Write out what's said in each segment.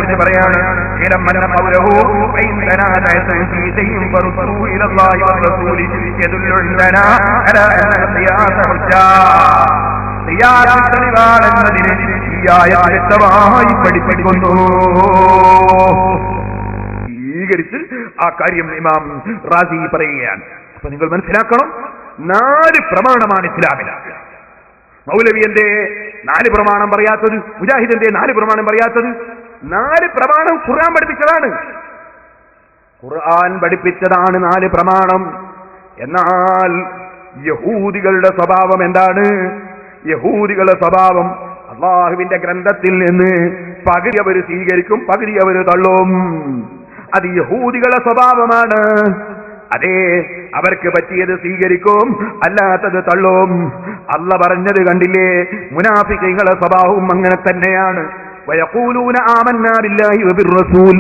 കുറിച്ച് പറയാണ്, വ്യക്തമായി പഠിപ്പിക്കുന്നു. സ്വീകരിച്ച് ആ കാര്യം ഇമാം റാസി പറയുകയാണ്. അപ്പൊ നിങ്ങൾ മനസ്സിലാക്കണം, 4 പ്രമാണമാണ് ഇസ്ലാമിൽ. മൗലവി എന്തേ 4 പ്രമാണം പറയാത്തത്? മുജാഹിദ് എന്തേ 4 പ്രമാണം പറയാത്തത്? 4 പ്രമാണം ഖുർആൻ പഠിപ്പിച്ചതാണ്. ഖുർആൻ പഠിപ്പിച്ചതാണ് 4 പ്രമാണം. എന്നാൽ യഹൂദികളുടെ സ്വഭാവം എന്താണ്? യഹൂദികളുടെ സ്വഭാവം അല്ലാഹുവിന്റെ ഗ്രന്ഥത്തിൽ നിന്ന് പകുതി അവർ സ്വീകരിക്കും, പകുതി അവർ തള്ളും. അത് യഹൂദികളുടെ സ്വഭാവമാണ്. അതെ, അവർക്ക് പറ്റിയത് സ്വീകരിക്കും, അല്ലാത്തത് തള്ളും. അല്ല പറഞ്ഞത് കണ്ടില്ലേ, മുനാഫിഖീങ്ങളുടെ സ്വഭാവവും അങ്ങനെ തന്നെയാണ്. വയഖൂലൂന ആമന്നാ ബില്ലാഹി വബിർറസൂൽ.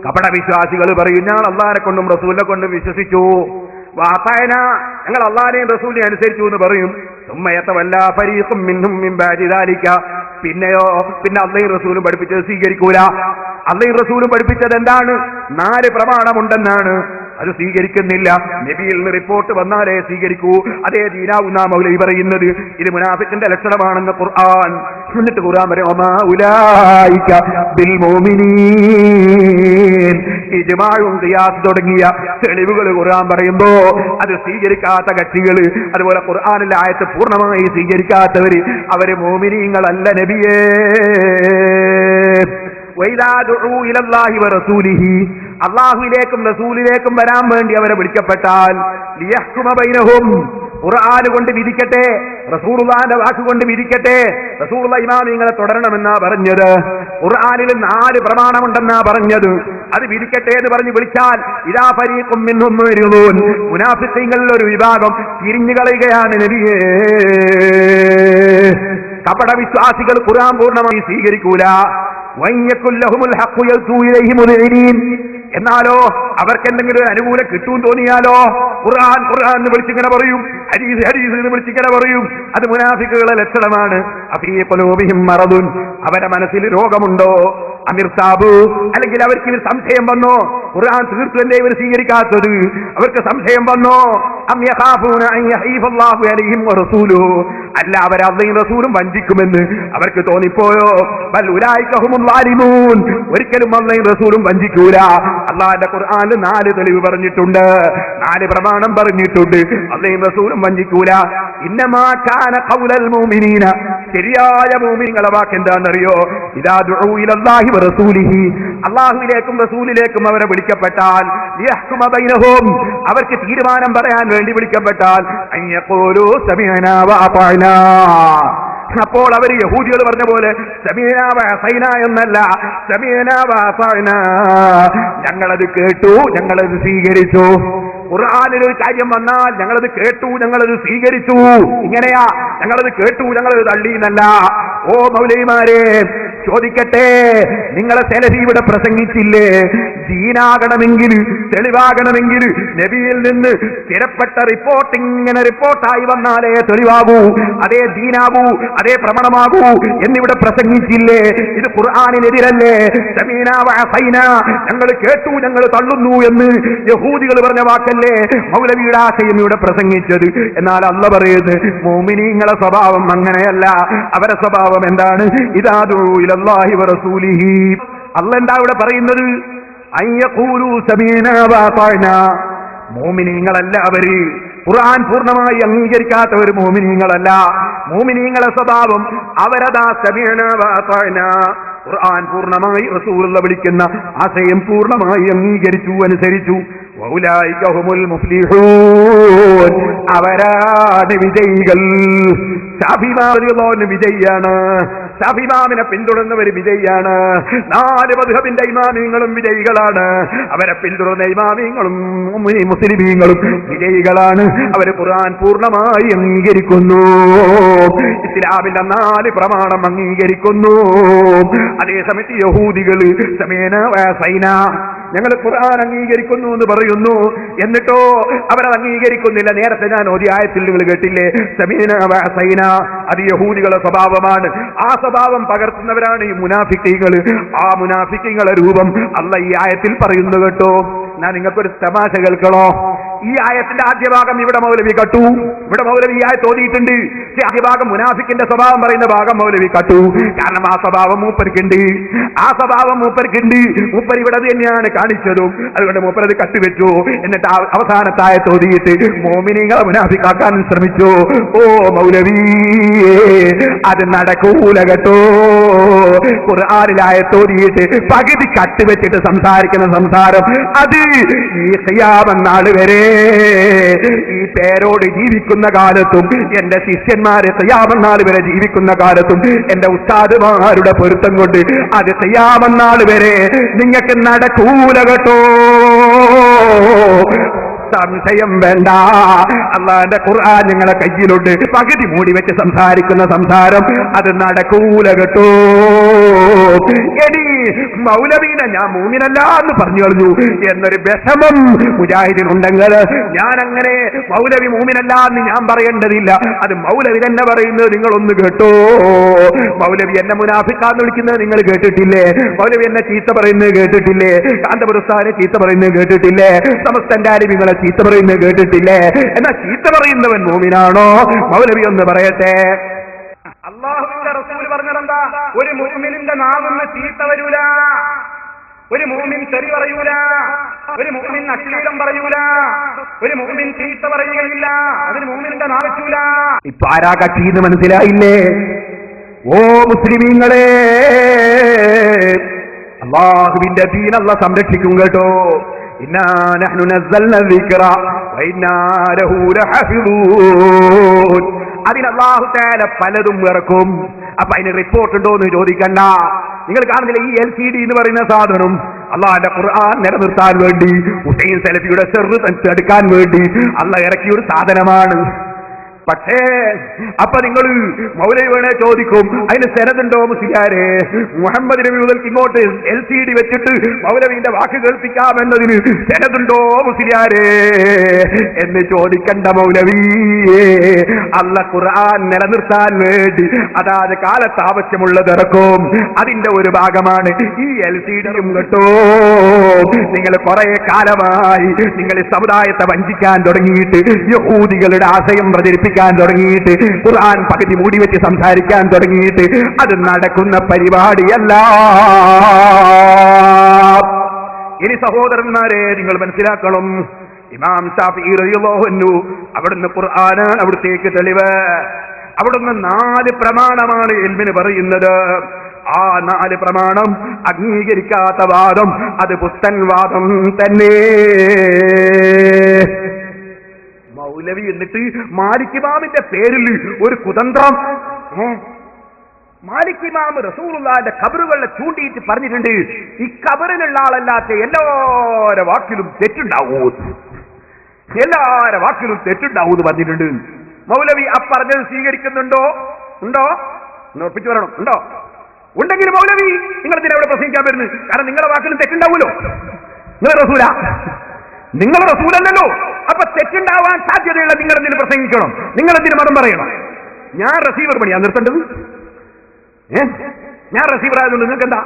കപട വിശ്വാസികൾ പറയും, ഞാൻ അല്ലാഹനെ കൊണ്ടും റസൂലിനെ കൊണ്ടും വിശ്വസിച്ചു. വഅതഅന, ഞങ്ങൾ അല്ലാഹനെയും റസൂലിനെയും അനുസരിച്ചു എന്ന് പറയും. സുമ്മ യതവല്ലാ ഫരീഖും മിൻഹും മിൻ ബഅദി ദാലിക. പിന്നെയോ, പിന്നെ അല്ലാഹും റസൂലും പഠിപ്പിച്ചത് സ്വീകരിക്കൂല. അല്ലാഹും റസൂലും പഠിപ്പിച്ചത് എന്താണ്? 4 പ്രമാണമുണ്ടെന്നാണ്. അത് സ്വീകരിക്കുന്നില്ല. നബിയിൽ നിന്ന് റിപ്പോർട്ട് വന്നാലേ സ്വീകരിക്കൂ. അതേ ദീനാവുന്ന മൗലവി പറയുന്നത് ഇത് മുനാഫിക്കിന്റെ ലക്ഷണമാണെന്ന് ഖുർആൻ. എന്നിട്ട് ഖുർആൻ പറയും, വമാ ഉലൈക ബിൽ മുഅ്മിനീൻ. ഇജ്മാഉം ഖിയാസ് തുടങ്ങിയ തെളിവുകൾ ഖുർആൻ പറയുമ്പോ അത് സ്വീകരിക്കാത്ത കക്ഷികൾ, അതുപോലെ ഖുർആനിലെ ആയത്ത് പൂർണ്ണമായി സ്വീകരിക്കാത്തവര്, അവര് മുഅ്മിനീങ്ങളല്ല നബിയേ. വൈദാ ദുഊ ഇലല്ലാഹി വറസൂലിഹി, അല്ലാഹുവിലേക്കും റസൂലിലേക്കും വരാൻ വേണ്ടി അവരെ വിളിക്കപ്പെട്ടാൽ, ലിയഹ്കുമ ബൈനഹും, ഖുർആൻ കൊണ്ട് വിധിക്കട്ടെ, റസൂലുള്ളാഹിന്റെ വാക്ക് കൊണ്ട് വിധിക്കട്ടെ. റസൂലുള്ള ഇമാമിങ്ങളെ തുടരണമെന്നാ പറഞ്ഞത്. ഖുർആനിൽ 4 പ്രമാണമുണ്ടെന്നാ പറഞ്ഞത്. അത് വിധിക്കട്ടെ എന്ന് പറഞ്ഞ് വിളിച്ചാൽ ഇദാ ഫരീഖും മിൻഹും മുഅ്രിദൂൻ, മുനാഫിഖീങ്ങളിൽ ഒരു വിഭാഗം തിരിഞ്ഞു കളയുകയാണ് നബിയേ. കപട വിശ്വാസികൾ ഖുർആൻ പൂർണ്ണമായി സ്വീകരിക്കൂല. എന്നാലോ അവർക്ക് എന്തെങ്കിലും ഒരു അനുകൂലം കിട്ടും തോന്നിയാലോ ഖുർആൻ ഖുർആൻ എന്ന് വിളിച്ചിങ്ങനെ പറയും, ഹദീസ് ഹദീസ് എന്ന് വിളിച്ചിങ്ങനെ പറയും. അത് മുനാഫിക്കുകളുടെ ലക്ഷണമാണ്. അഫീ ഖുലൂബിഹിം മറദുൻ, അവരുടെ മനസ്സിൽ രോഗമുണ്ടോ? അമിർതാബു, അല്ലെങ്കിൽ അവർക്ക് സംശയം വന്നോ? ഖുർആൻ തീർത്തു എന്തേ ഇവർ സ്വീകരിക്കാത്തത്? അവർക്ക് സംശയം വന്നോ? അം യഖാഫൂന അൻ യഹീഫല്ലാഹു അലൈഹിം വറസൂലുഹു, അല്ല അവർ അല്ലാഹുവും റസൂലും വഞ്ചിക്കുമെന്ന് അവർക്ക് തോന്നിപ്പോയോ? ബൽ ഉലൈക ഹുമുൽ ളാലിമൂൻ, ഒരിക്കലും അല്ലാഹുവും റസൂലും വഞ്ചിക്കൂല. അല്ലാഹുവിന്റെ ഖുർആനിൽ 4 തെളിവ് പറഞ്ഞിട്ടുണ്ട്, 4 പ്രമാണം പറഞ്ഞിട്ടുണ്ട്. അല്ലാഹുവും റസൂലും വഞ്ചിക്കൂല. ഇന്നമാ കാന ഖൗലൽ മുഅ്മിനീന, ശരിയായ മുഅ്മിനീങ്ങളുടെ വാക്ക് എന്താണെന്നറിയോ? ഇദാ ദുഊ ഇലല്ലാഹി വറസൂലിഹി, അല്ലാഹുവിലേക്കും റസൂലിലേക്കും അവരെ വിളിക്കപ്പെട്ടാൽ, ലിയഹ്കുമ ബൈനഹും, അവർക്ക് തീരുമാനം പറയാൻ വേണ്ടി വിളിക്കപ്പെട്ടാൽ, അയ്യഖൂലു സമീഅനാ വഅതഅനാ, അപ്പോൾ അവർ യഹൂദികൾ പറഞ്ഞ പോലെ സമീഅനാ വഅസൈനാ എന്നല്ല, സമീഅനാ വഅതഅനാ, ഞങ്ങളത് കേട്ടു, ഞങ്ങളത് സ്വീകരിച്ചു. ഖുർആനിൽ ഒരു കാര്യം വന്നാൽ ഞങ്ങളത് കേട്ടു, ഞങ്ങളത് സ്വീകരിച്ചു, ഇങ്ങനെയാ. ഞങ്ങളത് കേട്ടു, ഞങ്ങളത് തള്ളി എന്നല്ല. ഓ മൗലവിമാരെ, ചോദിക്കട്ടെ, നിങ്ങളെ സെലഫി ഇവിടെ പ്രസംഗിച്ചില്ലേ? ദീനാകണമെങ്കിൽ, തെളിവാകണമെങ്കിൽ നബിയിൽ നിന്ന് സ്ഥിരപ്പെട്ട റിപ്പോർട്ട് ഇങ്ങനെ റിപ്പോർട്ടായി വന്നാലേ തെളിവാകൂ, അതേ ദീനാകൂ, അതേ പ്രമാണമാകൂ എന്നിവിടെ പ്രസംഗിച്ചില്ലേ? ഇത് ഖുർആനിനെതിരല്ലേ? സമീനാ വഅസൈനാ, ഞങ്ങൾ കേട്ടു, ഞങ്ങൾ തള്ളുന്നു എന്ന് യഹൂദികൾ പറഞ്ഞ വാക്കല്ലേ മൗലവിയുടെ ആശയം ഇവിടെ പ്രസംഗിച്ചത്? എന്നാൽ അല്ലാഹു പറയുന്നത് മുഅ്മിനീങ്ങളുടെ സ്വഭാവം അങ്ങനെയല്ല. അവരുടെ സ്വഭാവം എന്താണ്? ഇദാ ദുഊ ഇലല്ലാഹി വറസൂലിഹി, അല്ലാഹു എന്താ ഇവിടെ പറയുന്നത്? അയ്യഖൂലു സമീനാ വഅതഅനാ, മുഅ്മിനീങ്ങളല്ല അവര്. ഖുർആൻ പൂർണ്ണമായി അംഗീകരിക്കാത്തവർ മുഅ്മിനീങ്ങളല്ല. മുഅ്മിനീങ്ങളുടെ സ്വഭാവം അവരദാ സമീനാ വഅതഅനാ, ഖുർആൻ പൂർണ്ണമായി റസൂലുള്ള വിളിക്കുന്ന ആശയം പൂർണ്ണമായി അംഗീകരിച്ചു, അനുസരിച്ചു. വൗലൈക ഹുമുൽ മുഫ്ലിഹൂൻ, അവരാണ് വിജയികൾ. ശാഫിഈ വിജയിയാണ്, ശാഫിഈനെ പിന്തുടർന്നവർ വിജയിയാണ്. 4 മദ്ഹബിന്റെ ഇമാമിങ്ങളും വിജയികളാണ്. അവരെ പിന്തുടർന്ന ഇമാമിങ്ങളും മുസ്ലിമീങ്ങളും വിജയികളാണ്. അവർ ഖുർആൻ പൂർണ്ണമായി അംഗീകരിക്കുന്നു, ഇസ്ലാമിന്റെ 4 പ്രമാണം അംഗീകരിക്കുന്നു. അതേസമയത്ത് യഹൂദികൾ സമീനാ വഅസൈനാ, ഞങ്ങൾ ഖുർആൻ അംഗീകരിക്കുന്നു എന്ന് പറയുന്നു, എന്നിട്ടോ അവരത് അംഗീകരിക്കുന്നില്ല. നേരത്തെ ഞാൻ ഓതിയ ആയത്തിൽ നിങ്ങൾ കേട്ടില്ലേ, സമീന വഅസൈന, അത് യഹൂദികളുടെ സ്വഭാവമാണ്. ആ സ്വഭാവം പകർത്തുന്നവരാണ് ഈ മുനാഫിക്കീങ്ങൾ. ആ മുനാഫിക്കീങ്ങളെ രൂപം അല്ലാഹ് ഈ ആയത്തിൽ പറയുന്നു കേട്ടോ. ഞാൻ നിങ്ങൾക്കൊരു തമാശ കേൾക്കണോ? ഈ ആയത്തിന്റെ ആദ്യ ഭാഗം ഇവിടെ മൗലവി കട്ടു, ഇവിടെ മൗലവി ഈ ആയത്ത് ഓതിയിട്ടുണ്ട്. പക്ഷെ ആദ്യ ഭാഗം മുനാഫിക്കിന്റെ സ്വഭാവം പറയുന്ന ഭാഗം മൗലവി കട്ടു. കാരണം ആ സ്വഭാവം മൂപ്പർക്കുണ്ട്, ആ സ്വഭാവം മൂപ്പർക്കുണ്ട്. മൂപ്പർ ഇവിടെ തന്നെയാണ് കാണിച്ചതും, അതുകൊണ്ട് മൂപ്പരത് കട്ടുവെച്ചു. എന്നിട്ട് അവസാനത്തെ ആയത്ത് ഓതിയിട്ട് മോമിനിങ്ങളെ മുനാഫിക്കാക്കാൻ ശ്രമിച്ചു. ഓ മൗലവി, അത് നടക്കൂല കേട്ടോ. ഖുർആനിലായത്ത് ഓതിയിട്ട് പകുതി കട്ടുവെച്ചിട്ട് സംസാരിക്കുന്ന സംസാരം, അത് ഈ ഖിയാമത്ത് നാൾ വരെ ഈ പേരോട് ജീവിക്കുന്ന കാലത്തും, എന്റെ ശിഷ്യന്മാരെ ഖിയാമത്ത് നാൾ വരെ ജീവിക്കുന്ന കാലത്തും, എന്റെ ഉസ്താദുമാരുടെ പൊരുത്തം കൊണ്ട് അത് ഖിയാമത്ത് നാൾ വരെ നിങ്ങൾക്ക് നടക്കൂല കേട്ടോ. സംശയം വേണ്ട, അല്ലാഹുവിന്റെ ഖുർആൻ നിങ്ങളെ കയ്യിലുണ്ട്. പകുതി മൂടി വെച്ച് സംസാരിക്കുന്ന സംസാരം അത് നടക്കൂല കേട്ടോ. ഇനി മൗലവീനെ ഞാൻ മൂമിനല്ല എന്ന് പറഞ്ഞു കളഞ്ഞു എന്നൊരു വിഷമം മുജാഹിദിനുണ്ടെങ്കിൽ, ഞാൻ അങ്ങനെ മൗലവി മൂമിനല്ല എന്ന് ഞാൻ പറയേണ്ടതില്ല. അത് മൗലവി തന്നെ പറയുന്നത് നിങ്ങളൊന്ന് കേട്ടോ. മൗലവി എന്നെ മുനാഫിക്കാന്ന് വിളിക്കുന്നത് നിങ്ങൾ കേട്ടിട്ടില്ലേ? മൗലവി എന്നെ ചീത്ത പറയുന്നത് കേട്ടിട്ടില്ലേ? കാന്തപുരസ്ഥാനെ ചീത്ത പറയുന്നത് കേട്ടിട്ടില്ലേ? സമസ്തന്റെ ആലിമികളെ ചീത്ത പറയുന്നത് കേട്ടിട്ടില്ലേ? എന്നാ ചീത്ത പറയുന്നവൻ മൂമിനാണോ? മൗലവി ഒന്ന് പറയട്ടെ. അല്ലാഹുവിന്റെ റസൂൽ പറഞ്ഞതെന്താ? ഒരു മുഅ്മിനിന്റെ നാവിന്ന് ചീത്ത വരൂല, ഒരു മുഅ്മിൻ തെറി പറയൂല, ഒരു മുഅ്മിൻ അശ്ലീലം പറയൂല, ഒരു മുഅ്മിൻ ചീത്ത പറയുകയില്ല. അതിന് മുഅ്മിനിന്റെ നാവിറ്റൂല. ഇപ്പൊ ആരാ കക്ഷീന്ന് മനസ്സിലായില്ലേ? ഓ മുസ്ലിമീങ്ങളെ, അല്ലാഹുവിന്റെ ദീൻ അല്ലാഹ് സംരക്ഷിക്കും കേട്ടോ. ഇന്നാ നഹ്നു നസ്സൽന ദിക്റ വഇന്നാ ലഹു ലഹഫിദൂൻ. അതിന് അല്ലാഹു തആല പലതും ഇറക്കും. അപ്പൊ അതിന് റിപ്പോർട്ട് ഉണ്ടോ എന്ന് ചോദിക്കണ്ട. നിങ്ങൾ കാണുന്നില്ല ഈ LCD എന്ന് പറയുന്ന സാധനം അല്ലാഹുവിന്റെ ഖുർആൻ നിലനിർത്താൻ വേണ്ടി, ഹുസൈൻ സലഫിയുടെ ചെറു തടുക്കാൻ വേണ്ടി അല്ലാഹ് ഇറക്കിയ ഒരു സാധനമാണ്. പക്ഷേ അപ്പൊ നിങ്ങൾ മൗലവി വേണേ ചോദിക്കും, അതിന് സെനതുണ്ടോ മുസ്ലിയാരെ? മുഹമ്മദ് നബി മുതൽക്ക് ഇങ്ങോട്ട് LCD വെച്ചിട്ട് മൗലവിന്റെ വാക്ക് കേൾപ്പിക്കാം എന്നതിന് സെനതുണ്ടോ മുസ്ലിയാരെ എന്ന് ചോദിക്കണ്ട മൗലവി. അല്ലാഹ് ഖുർആൻ നിലനിർത്താൻ വേണ്ടി അതാത് കാലത്ത് ആവശ്യമുള്ളത് ഇറക്കും. അതിന്റെ ഒരു ഭാഗമാണ് ഈ LCDയും കേട്ടോ. നിങ്ങൾ കുറെ കാലമായി നിങ്ങൾ ഈ സമുദായത്തെ വഞ്ചിക്കാൻ തുടങ്ങിയിട്ട്, യഹൂദികളുടെ ആശയം പ്രചരിപ്പിക്കാൻ തുടങ്ങിയിട്ട്, ഖുർആൻ പകുതി മൂടി വെച്ച് സംസാരിക്കാൻ തുടങ്ങിയിട്ട്, അത് നടക്കുന്ന പരിപാടിയല്ല. ഇനി സഹോദരന്മാരെ നിങ്ങൾ മനസ്സിലാക്കണം, ഇമാം ശാഫിഈ റളിയല്ലാഹു അൻഹു അവിടുന്ന് ഖുർആനാണ് അവിടത്തേക്ക് തെളിവ്. അവിടുന്ന് 4 പ്രമാണമാണ് ഇൽമിന് പറയുന്നത്. ആ 4 പ്രമാണം അംഗീകരിക്കാത്ത വാദം അത് പുത്തൻ വാദം തന്നെ. മൗലവി എന്നിട്ട് മാലിക് ഇമാമിന്റെ പേരിൽ ഒരു കുതന്ത്രം. മാലിക് ഇമാം റസൂലുള്ളാഹിന്റെ ഖബറുകളെ ചൂണ്ടിയിട്ട് പറഞ്ഞിട്ടുണ്ട്, ഈ ഖബറിലുള്ള ആളല്ലാത്ത എല്ലാവരുടെ വാക്കിലും തെറ്റുണ്ടാവൂ, എല്ലാവരുടെ വാക്കിലും തെറ്റുണ്ടാവൂ എന്ന് പറഞ്ഞിട്ടുണ്ട്. മൗലവി പറഞ്ഞത് സ്വീകരിക്കുന്നുണ്ടോ? ഉണ്ടോ? ഉറപ്പിച്ചു പറയണം. ഉണ്ടോ? ഉണ്ടെങ്കിൽ മൗലവി നിങ്ങൾ ഇതിനെ എവിടെ പ്രസംഗിക്കാൻ വരുന്നത്? കാരണം നിങ്ങളുടെ വാക്കിലും തെറ്റുണ്ടാവൂലോ. നിങ്ങൾ റസൂലല്ലല്ലോ. അപ്പൊ തെറ്റുണ്ടാവാൻ സാധ്യതയുള്ള നിങ്ങൾ എന്തിനു പ്രസംഗിക്കണം? നിങ്ങൾ എന്തിനു മതം പറയണം? ഞാൻ റസീവർ പണിയാ നിർത്തേണ്ടത്? ഞാൻ റസീവർ ആയതുകൊണ്ട് നിങ്ങൾക്ക് എന്താ?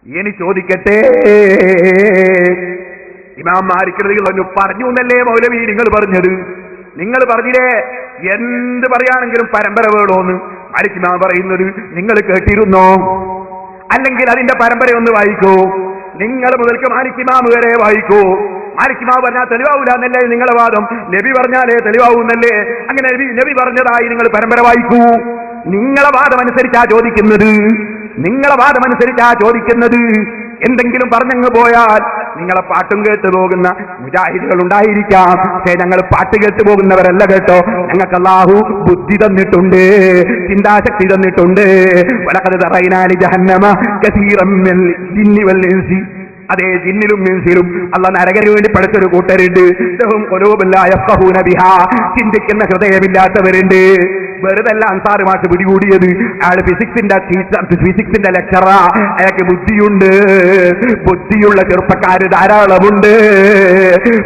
ഇനി ചോദിക്കട്ടെ, ഇമാം മാലിക് റളിയല്ലാഹു പറഞ്ഞു എന്നല്ലേ മൗലവി നിങ്ങൾ പറഞ്ഞത്? നിങ്ങൾ പറഞ്ഞില്ലേ എന്ത് പറയാണെങ്കിലും പരമ്പര വേണോന്ന്? മാലിക് ഇമാം പറയുന്നത് നിങ്ങൾ കേട്ടിരുന്നോ? അല്ലെങ്കിൽ അതിന്റെ പരമ്പരയൊന്ന് വായിക്കൂ. നിങ്ങൾ മുതൽക്ക് മാലിക് ഇമാം വരെ വായിക്കൂ. മാലിക് ഇമാം പറഞ്ഞാൽ തെളിവാവൂല എന്നല്ലേ നിങ്ങളെ വാദം? നബി പറഞ്ഞാലേ തെളിവാവൂന്നല്ലേ? അങ്ങനെ നബി പറഞ്ഞതായി നിങ്ങൾ പരമ്പര വായിക്കൂ. നിങ്ങളെ വാദം അനുസരിച്ചാ ചോദിക്കുന്നത്, നിങ്ങളെ വാദം അനുസരിച്ചാ ചോദിക്കുന്നത്. എന്തെങ്കിലും പറഞ്ഞങ്ങ് പോയാൽ നിങ്ങളെ പാട്ടും കേട്ടു പോകുന്ന മുജാഹിദുകൾ ഉണ്ടായിരിക്കാം. പക്ഷേ ഞങ്ങൾ പാട്ട് കേട്ടു പോകുന്നവരല്ല കേട്ടോ. ഞങ്ങൾക്ക് അല്ലാഹു ബുദ്ധി തന്നിട്ടുണ്ട്, ചിന്താശക്തി തന്നിട്ടുണ്ട്. വലഖദ് തറൈനാ ജഹന്നമ കസീറൻ മിനൽ ജിന്നി വൽ ഇൻസി. അതേ ജിന്നിലും ഇൻസിലും അല്ലാഹു നരകന് വേണ്ടി പഠിച്ചൊരു കൂട്ടരുണ്ട്. ലഹും ഖുലൂബുൻ ലാ യഫ്ഖഹൂന ബിഹാ. ചിന്തിക്കുന്ന ഹൃദയമില്ലാത്തവരുണ്ട്. വെറുതെ അല്ല അൻസാർ മാഷ് പിടികൂടിയത്. അയാൾ ഫിസിക്സിന്റെ ലെക്ചറാ. അയാൾക്ക് ബുദ്ധിയുണ്ട്. ബുദ്ധിയുള്ള ചെറുപ്പക്കാര് ധാരാളമുണ്ട്.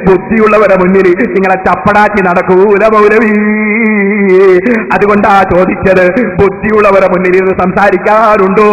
ബുദ്ധിയുള്ളവരുടെ മുന്നിൽ നിങ്ങളെ ചപ്പടാക്കി നടക്കൂല മൗലവി. അതുകൊണ്ടാ ചോദിച്ചത്, ബുദ്ധിയുള്ളവരുടെ മുന്നിൽ ഇത് സംസാരിക്കാറുണ്ടോ?